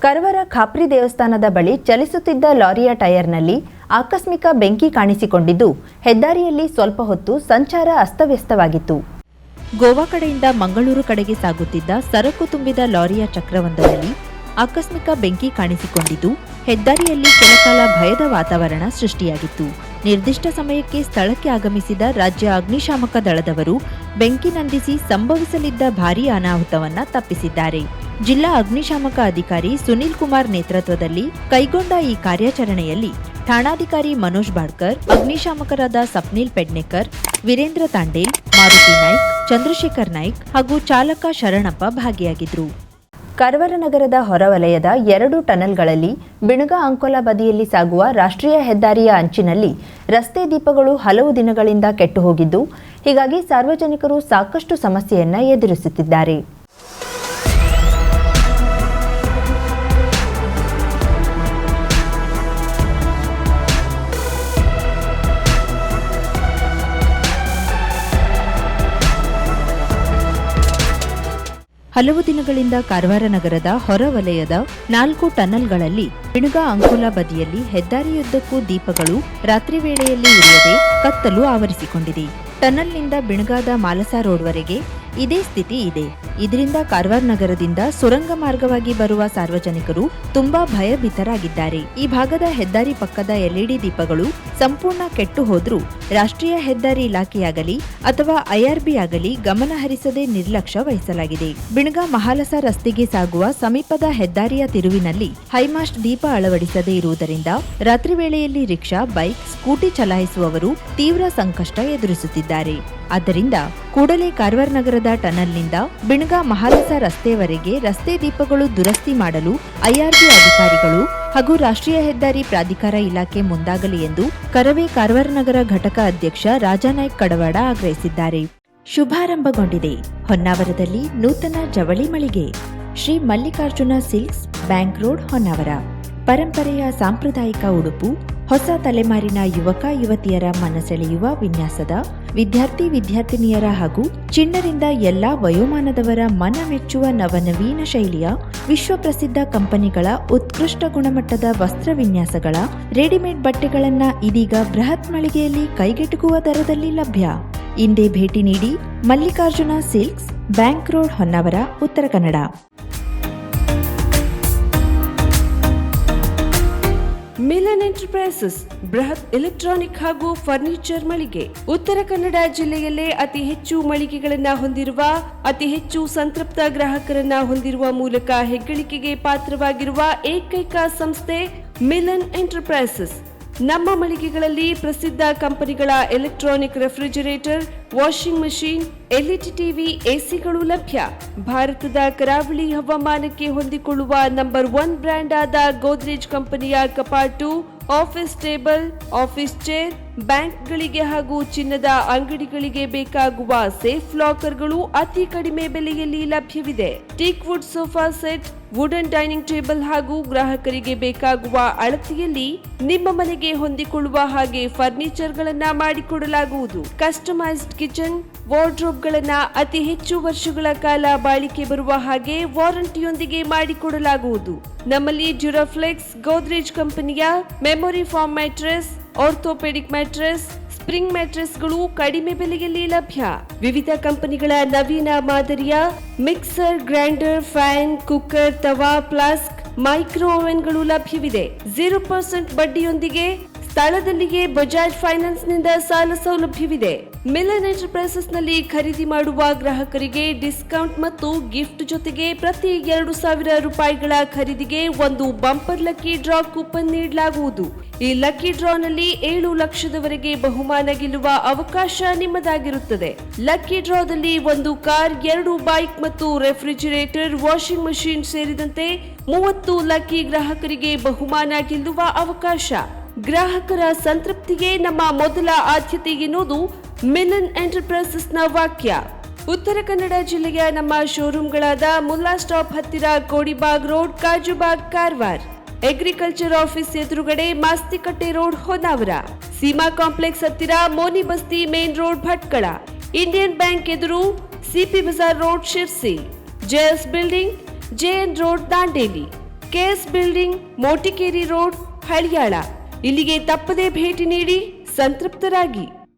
ಕರವರ ಖಾಪ್ರಿ ದೇವಸ್ಥಾನದ ಬಳಿ ಚಲಿಸುತ್ತಿದ್ದ ಲಾರಿಯ ಟೈರ್ನಲ್ಲಿ ಆಕಸ್ಮಿಕ ಬೆಂಕಿ ಕಾಣಿಸಿಕೊಂಡಿದ್ದು ಹೆದ್ದಾರಿಯಲ್ಲಿ ಸ್ವಲ್ಪ ಹೊತ್ತು ಸಂಚಾರ ಅಸ್ತವ್ಯಸ್ತವಾಗಿತ್ತು. ಗೋವಾ ಕಡೆಯಿಂದ ಮಂಗಳೂರು ಕಡೆಗೆ ಸಾಗುತ್ತಿದ್ದ ಸರಕು ತುಂಬಿದ ಲಾರಿಯ ಚಕ್ರವೊಂದರಲ್ಲಿ ಆಕಸ್ಮಿಕ ಬೆಂಕಿ ಕಾಣಿಸಿಕೊಂಡಿದ್ದು ಹೆದ್ದಾರಿಯಲ್ಲಿ ಕೆಲಕಾಲ ಭಯದ ವಾತಾವರಣ ಸೃಷ್ಟಿಯಾಗಿತ್ತು. ನಿರ್ದಿಷ್ಟ ಸಮಯಕ್ಕೆ ಸ್ಥಳಕ್ಕೆ ಆಗಮಿಸಿದ ರಾಜ್ಯ ಅಗ್ನಿಶಾಮಕ ದಳದವರು ಬೆಂಕಿ ನಂದಿಸಿ ಸಂಭವಿಸಲಿದ್ದ ಭಾರೀ ಅನಾಹುತವನ್ನ ತಪ್ಪಿಸಿದ್ದಾರೆ. ಜಿಲ್ಲಾ ಅಗ್ನಿಶಾಮಕ ಅಧಿಕಾರಿ ಸುನಿಲ್ ಕುಮಾರ್ ನೇತೃತ್ವದಲ್ಲಿ ಕೈಗೊಂಡ ಈ ಕಾರ್ಯಾಚರಣೆಯಲ್ಲಿ ಠಾಣಾಧಿಕಾರಿ ಮನೋಜ್ ಬಾಡ್ಕರ್, ಅಗ್ನಿಶಾಮಕರಾದ ಸಪ್ನೀಲ್ ಪೆಡ್ನೇಕರ್, ವೀರೇಂದ್ರ ತಾಂಡೇಲ್, ಮಾರುತಿ ನಾಯ್ಕ್, ಚಂದ್ರಶೇಖರ್ ನಾಯ್ಕ್ ಹಾಗೂ ಚಾಲಕ ಶರಣಪ್ಪ ಭಾಗಿಯಾಗಿದ್ದರು. ಕರವರ ನಗರದ ಹೊರವಲಯದ 2 ಟನಲ್ಗಳಲ್ಲಿ ಬಿಣಗ ಅಂಕೋಲಾ ಬದಿಯಲ್ಲಿ ಸಾಗುವ ರಾಷ್ಟ್ರೀಯ ಹೆದ್ದಾರಿಯ ಅಂಚಿನಲ್ಲಿ ರಸ್ತೆ ದೀಪಗಳು ಹಲವು ದಿನಗಳಿಂದ ಕೆಟ್ಟು ಹೋಗಿದ್ದು, ಹೀಗಾಗಿ ಸಾರ್ವಜನಿಕರು ಸಾಕಷ್ಟು ಸಮಸ್ಯೆಯನ್ನ ಎದುರಿಸುತ್ತಿದ್ದಾರೆ. ಹಲವು ದಿನಗಳಿಂದ ಕಾರವಾರ ನಗರದ ಹೊರವಲಯದ 4 ಟನಲ್ಗಳಲ್ಲಿ ಬಿಣಗ ಅಂಕೋಲಾ ಬದಿಯಲ್ಲಿ ಹೆದ್ದಾರಿಯುದ್ದಕ್ಕೂ ದೀಪಗಳು ರಾತ್ರಿ ವೇಳೆಯಲ್ಲಿ ಉರಿಯದೆ ಕತ್ತಲು ಆವರಿಸಿಕೊಂಡಿದೆ. ಟನಲ್ನಿಂದ ಬಿಣಗಾದ ಮಾಲಸಾ ರೋಡ್ವರೆಗೆ ಇದೇ ಸ್ಥಿತಿ ಇದೆ. ಇದರಿಂದ ಕಾರವಾರ ನಗರದಿಂದ ಸುರಂಗ ಮಾರ್ಗವಾಗಿ ಬರುವ ಸಾರ್ವಜನಿಕರು ತುಂಬಾ ಭಯಭೀತರಾಗಿದ್ದಾರೆ. ಈ ಭಾಗದ ಹೆದ್ದಾರಿ ಪಕ್ಕದ ಎಲ್ಇಡಿ ದೀಪಗಳು ಸಂಪೂರ್ಣ ಕೆಟ್ಟು ಹೋದ್ರೂ ರಾಷ್ಟ್ರೀಯ ಹೆದ್ದಾರಿ ಇಲಾಖೆಯಾಗಲಿ ಅಥವಾ ಐಆರ್ಬಿ ಆಗಲಿ ಗಮನ ಹರಿಸದೆ ನಿರ್ಲಕ್ಷ್ಯ ವಹಿಸಲಾಗಿದೆ. ಬಿಣಗ ಮಹಾಲಸಾ ರಸ್ತೆಗೆ ಸಾಗುವ ಸಮೀಪದ ಹೆದ್ದಾರಿಯ ತಿರುವಿನಲ್ಲಿ ಹೈಮಾಸ್ಟ್ ದೀಪ ಅಳವಡಿಸದೇ ಇರುವುದರಿಂದ ರಾತ್ರಿ ವೇಳೆಯಲ್ಲಿ ರಿಕ್ಷಾ, ಬೈಕ್, ಸ್ಕೂಟಿ ಚಲಾಯಿಸುವವರು ತೀವ್ರ ಸಂಕಷ್ಟ ಎದುರಿಸುತ್ತಿದ್ದಾರೆ. ಆದ್ದರಿಂದ ಕೂಡಲೇ ಕಾರವಾರ ನಗರದ ಟನಲ್ನಿಂದ ಬಿಣಗ ಮಹಾಲಸಾ ರಸ್ತೆಯವರೆಗೆ ರಸ್ತೆ ದೀಪಗಳು ದುರಸ್ತಿ ಮಾಡಲು ಐಆರ್ಬಿ ಅಧಿಕಾರಿಗಳು ಹಾಗೂ ರಾಷ್ಟ್ರೀಯ ಹೆದ್ದಾರಿ ಪ್ರಾಧಿಕಾರ ಇಲಾಖೆ ಮುಂದಾಗಲಿ ಎಂದು ಕರವೇ ಕಾರವಾರ ನಗರ ಘಟಕ ಅಧ್ಯಕ್ಷ ರಾಜಾನಾಯ್ಕ್ ಕಡವಾಡ ಆಗ್ರಹಿಸಿದ್ದಾರೆ. ಶುಭಾರಂಭಗೊಂಡಿದೆ ಹೊನ್ನಾವರದಲ್ಲಿ ನೂತನ ಜವಳಿ ಮಳಿಗೆ Shri Mallikarjuna silks, bank road, Honnavar. ಪರಂಪರೆಯ ಸಾಂಪ್ರದಾಯಿಕ ಉಡುಪು, ಹೊಸ ತಲೆಮಾರಿನ ಯುವಕ ಯುವತಿಯರ ಮನಸೆಳೆಯುವ ವಿನ್ಯಾಸದ, ವಿದ್ಯಾರ್ಥಿ ವಿದ್ಯಾರ್ಥಿನಿಯರ ಹಾಗೂ ಚಿಣ್ಣರಿಂದ ಎಲ್ಲಾ ವಯೋಮಾನದವರ ಮನ ಮೆಚ್ಚುವ ನವನವೀನ ಶೈಲಿಯ ವಿಶ್ವಪ್ರಸಿದ್ಧ ಕಂಪನಿಗಳ ಉತ್ಕೃಷ್ಟ ಗುಣಮಟ್ಟದ ವಸ್ತ್ರ ವಿನ್ಯಾಸಗಳ ರೆಡಿಮೇಡ್ ಬಟ್ಟೆಗಳನ್ನ ಇದೀಗ ಬೃಹತ್ ಮಳಿಗೆಯಲ್ಲಿ ಕೈಗೆಟುಕುವ ದರದಲ್ಲಿ ಲಭ್ಯ. ಇಂದೇ ಭೇಟಿ ನೀಡಿ Mallikarjuna silks, bank road, Honnavar, Uttara Kannada. Milan enterprises ಬೃಹತ್ ಎಲೆಕ್ಟ್ರಾನಿಕ್ ಹಾಗೂ ಫರ್ನಿಚರ್ ಮಳಿಗೆ. ಉತ್ತರ ಕನ್ನಡ ಜಿಲ್ಲೆಯಲ್ಲೇ ಅತಿ ಹೆಚ್ಚು ಮಳಿಗೆಗಳನ್ನ ಹೊಂದಿರುವ, ಅತಿ ಹೆಚ್ಚು ಸಂತೃಪ್ತ ಗ್ರಾಹಕರನ್ನ ಹೊಂದಿರುವ ಮೂಲಕ ಹೆಗ್ಗಳಿಕೆಗೆ ಪಾತ್ರವಾಗಿರುವ ಏಕೈಕ ಸಂಸ್ಥೆ ಮಿಲನ್ ಎಂಟರ್ಪ್ರೈಸಸ್. ನಮ್ಮ ಮಳಿಗೆಗಳಲ್ಲಿ ಪ್ರಸಿದ್ಧ ಕಂಪನಿಗಳ electronic refrigerator, washing machine, LED TV, ಎಸಿಗಳು ಲಭ್ಯ. ಭಾರತದ ಕರಾವಳಿ ಹವಾಮಾನಕ್ಕೆ ಹೊಂದಿಕೊಳ್ಳುವ ನಂಬರ್ 1 ಬ್ರ್ಯಾಂಡ್ ಆದ ಗೋದ್ರೇಜ್ ಕಂಪನಿಯ ಕಪಾಟು, ಆಫೀಸ್ ಟೇಬಲ್, ಆಫೀಸ್ ಚೇರ್, ಬ್ಯಾಂಕ್ಗಳಿಗೆ ಹಾಗೂ ಚಿನ್ನದ ಅಂಗಡಿಗಳಿಗೆ ಬೇಕಾಗುವ ಸೇಫ್ ಲಾಕರ್ಗಳು ಅತಿ ಕಡಿಮೆ ಬೆಲೆಯಲ್ಲಿ ಲಭ್ಯವಿದೆ. Teak wood sofa set, wooden dining table ಹಾಗೂ ಗ್ರಾಹಕರಿಗೆ ಬೇಕಾಗುವ ಅಳತೆಯಲ್ಲಿ ನಿಮ್ಮ ಮನೆಗೆ ಹೊಂದಿಕೊಳ್ಳುವ ಹಾಗೆ ಫರ್ನಿಚರ್ ಗಳನ್ನ ಮಾಡಿಕೊಡಲಾಗುವುದು. ಕಸ್ಟಮೈಸ್ಡ್ ಕಿಚನ್, ವಾರ್ಡ್ರೋಬ್ ಗಳನ್ನ ಅತಿ ಹೆಚ್ಚು ವರ್ಷಗಳ ಕಾಲ ಬಾಳಿಕೆ ಬರುವ ಹಾಗೆ ವಾರಂಟಿಯೊಂದಿಗೆ ಮಾಡಿಕೊಡಲಾಗುವುದು. ನಮ್ಮಲ್ಲಿ ಡ್ಯೂರಾಫ್ಲೆಕ್ಸ್, ಗೋದ್ರೇಜ್ ಕಂಪನಿಯ memory foam mattress, orthopaedic mattress, spring ಮ್ಯಾಟ್ರೆಸ್ಗಳು ಕಡಿಮೆ ಬೆಲೆಯಲ್ಲಿ ಲಭ್ಯ. ವಿವಿಧ ಕಂಪನಿಗಳ ನವೀನ ಮಾದರಿಯ ಮಿಕ್ಸರ್, ಗ್ರೈಂಡರ್, ಫ್ಯಾನ್, ಕುಕ್ಕರ್, ತವಾ, ಫ್ಲಾಸ್ಕ್, ಮೈಕ್ರೋ ಓವೆನ್ಗಳು ಲಭ್ಯವಿದೆ. 0% ಬಡ್ಡಿಯೊಂದಿಗೆ ಸ್ಥಳದಲ್ಲಿಯೇ ಬಜಾಜ್ ಫೈನಾನ್ಸ್ ನಿಂದ ಸಾಲ ಸೌಲಭ್ಯವಿದೆ. ಮಿಲನ್ ಎಂಟರ್ಪ್ರೈಸಸ್ ನಲ್ಲಿ ಖರೀದಿ ಮಾಡುವ ಗ್ರಾಹಕರಿಗೆ ಡಿಸ್ಕೌಂಟ್ ಮತ್ತು ಗಿಫ್ಟ್ ಜೊತೆಗೆ ಪ್ರತಿ 2,000 ರೂಪಾಯಿಗಳ ಖರೀದಿಗೆ ಒಂದು ಬಂಪರ್ ಲಕ್ಕಿ ಡ್ರಾ ಕೂಪನ್ ನೀಡಲಾಗುವುದು. ಈ ಲಕ್ಕಿ ಡ್ರಾನಲ್ಲಿ 7 ಲಕ್ಷದವರೆಗೆ ಬಹುಮಾನ ಗೆಲ್ಲುವ ಅವಕಾಶ ನಿಮ್ಮದಾಗಿರುತ್ತದೆ. ಲಕ್ಕಿ ಡ್ರಾದಲ್ಲಿ 1 ಕಾರ್, 2 ಬೈಕ್ ಮತ್ತು ರೆಫ್ರಿಜರೇಟರ್, ವಾಷಿಂಗ್ ಮಷೀನ್ ಸೇರಿದಂತೆ 30 ಲಕ್ಕಿ ಗ್ರಾಹಕರಿಗೆ ಬಹುಮಾನ ಗೆಲ್ಲುವ ಅವಕಾಶ. ಗ್ರಾಹಕರ ಸಂತೃಪ್ತಿಗೆ ನಮ್ಮ ಮೊದಲ ಆದ್ಯತೆ ಎನ್ನುವುದು ಮಿಲನ್ ಎಂಟರ್ಪ್ರೈಸಸ್ ನ ವಾಕ್ಯ. ಉತ್ತರ ಕನ್ನಡ ಜಿಲ್ಲೆಯ ನಮ್ಮ ಶೋರೂಮ್ಗಳಾದ ಮುಲ್ಲಾ ಸ್ಟಾಪ್ ಹತ್ತಿರ Kodibag road, Kajubag, Karwar. Agriculture office ಎದುರುಗಡೆ ಮಾಸ್ತಿಕಟ್ಟೆ ರೋಡ್, ಹೊನ್ನಾವರ. ಸೀಮಾ ಕಾಂಪ್ಲೆಕ್ಸ್ ಹತ್ತಿರ Moni Basti main road, Bhatkal. Indian bank ಎದುರು CP Bazaar road, Sirsi. JS building, JN road, Dandeli. KS building, Motikeri road, Haliyal. ಇಲ್ಲಿಗೆ ತಪ್ಪದೇ ಭೇಟಿ ನೀಡಿ ಸಂತೃಪ್ತರಾಗಿ.